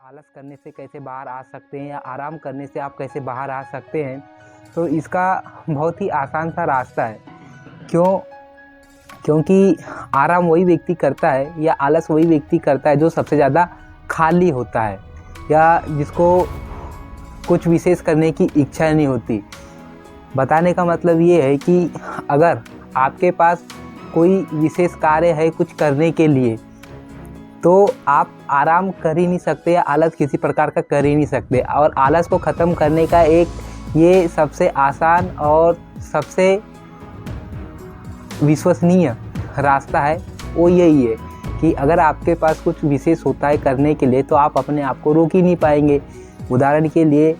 आलस करने से कैसे बाहर आ सकते हैं या आराम करने से आप कैसे बाहर आ सकते हैं, तो इसका बहुत ही आसान सा रास्ता है। क्योंकि आराम वही व्यक्ति करता है या आलस वही व्यक्ति करता है जो सबसे ज़्यादा खाली होता है या जिसको कुछ विशेष करने की इच्छा नहीं होती। बताने का मतलब ये है कि अगर आपके पास कोई विशेष कार्य है कुछ करने के लिए, तो आप आराम कर ही नहीं सकते या आलस किसी प्रकार का कर ही नहीं सकते। और आलस को ख़त्म करने का एक ये सबसे आसान और सबसे विश्वसनीय रास्ता है, वो यही है कि अगर आपके पास कुछ विशेष होता है करने के लिए, तो आप अपने आप को रोक ही नहीं पाएंगे। उदाहरण के लिए,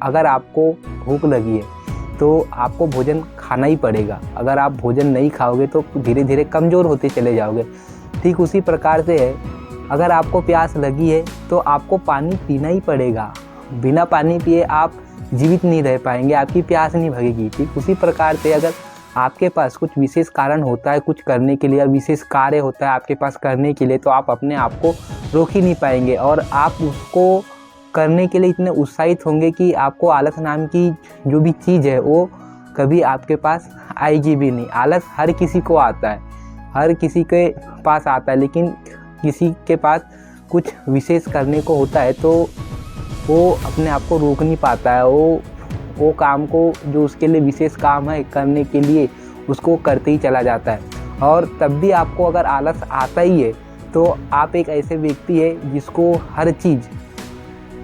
अगर आपको भूख लगी है तो आपको भोजन खाना ही पड़ेगा। अगर आप भोजन नहीं खाओगे तो धीरे धीरे कमज़ोर होते चले जाओगे। ठीक उसी प्रकार से है, अगर आपको प्यास लगी है तो आपको पानी पीना ही पड़ेगा। बिना पानी पिए आप जीवित नहीं रह पाएंगे, आपकी प्यास नहीं भगेगी। ठीक उसी प्रकार से अगर आपके पास कुछ विशेष कारण होता है कुछ करने के लिए या विशेष कार्य होता है आपके पास करने के लिए, तो आप अपने आप को रोक ही नहीं पाएंगे और आप उसको करने के लिए इतने उत्साहित होंगे कि आपको आलस नाम की जो भी चीज़ है वो कभी आपके पास आएगी भी नहीं। आलस हर किसी को आता है, हर किसी के पास आता है, लेकिन किसी के पास कुछ विशेष करने को होता है तो वो अपने आप को रोक नहीं पाता है। वो काम को जो उसके लिए विशेष काम है करने के लिए उसको करते ही चला जाता है। और तब भी आपको अगर आलस आता ही है तो आप एक ऐसे व्यक्ति है जिसको हर चीज़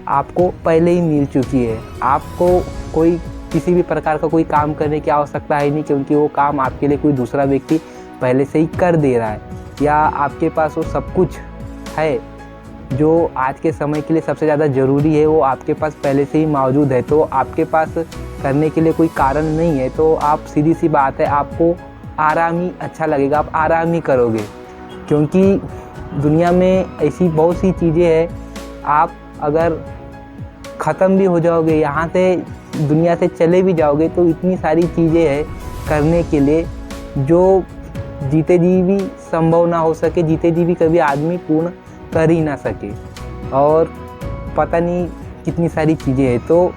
आपको पहले ही मिल चुकी है। आपको कोई किसी भी प्रकार का कोई काम करने की आवश्यकता है नहीं, क्योंकि वो काम आपके लिए कोई दूसरा व्यक्ति पहले से ही कर दे रहा है। या आपके पास वो सब कुछ है जो आज के समय के लिए सबसे ज़्यादा ज़रूरी है, वो आपके पास पहले से ही मौजूद है। तो आपके पास करने के लिए कोई कारण नहीं है, तो आप सीधी सी बात है आपको आराम ही अच्छा लगेगा, आप आराम ही करोगे। क्योंकि दुनिया में ऐसी बहुत सी चीज़ें हैं, आप अगर ख़त्म भी हो जाओगे, यहाँ से दुनिया से चले भी जाओगे, तो इतनी सारी चीज़ें हैं करने के लिए जो जीते जी भी संभव ना हो सके, जीते जी भी कभी आदमी पूर्ण कर ही ना सके। और पता नहीं कितनी सारी चीज़ें हैं, तो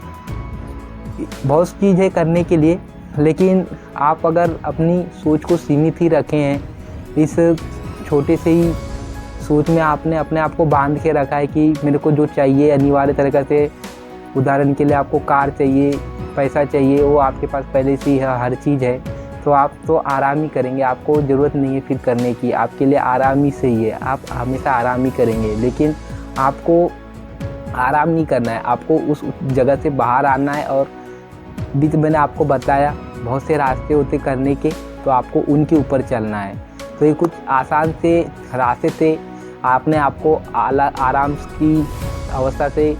बहुत चीज़ है करने के लिए, लेकिन आप अगर अपनी सोच को सीमित ही रखे हैं, इस छोटे से ही सोच में आपने अपने आप को बांध के रखा है कि मेरे को जो चाहिए अनिवार्य तरीक़े से, उदाहरण के लिए आपको कार चाहिए, पैसा चाहिए, वो आपके पास पहले से ही हर चीज़ है, तो आप तो आराम ही करेंगे। आपको ज़रूरत नहीं है फिर करने की, आपके लिए आराम ही सही है, आप हमेशा आराम ही करेंगे। लेकिन आपको आराम नहीं करना है, आपको उस जगह से बाहर आना है। और बीच मैंने आपको बताया बहुत से रास्ते होते करने के, तो आपको उनके ऊपर चलना है। तो ये कुछ आसान से रास्ते थे आपने आपको आराम की अवस्था से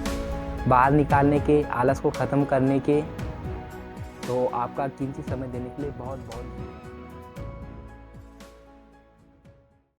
बाहर निकालने के, आलस को ख़त्म करने के। तो आपका कीमती समय देने के लिए बहुत बहुत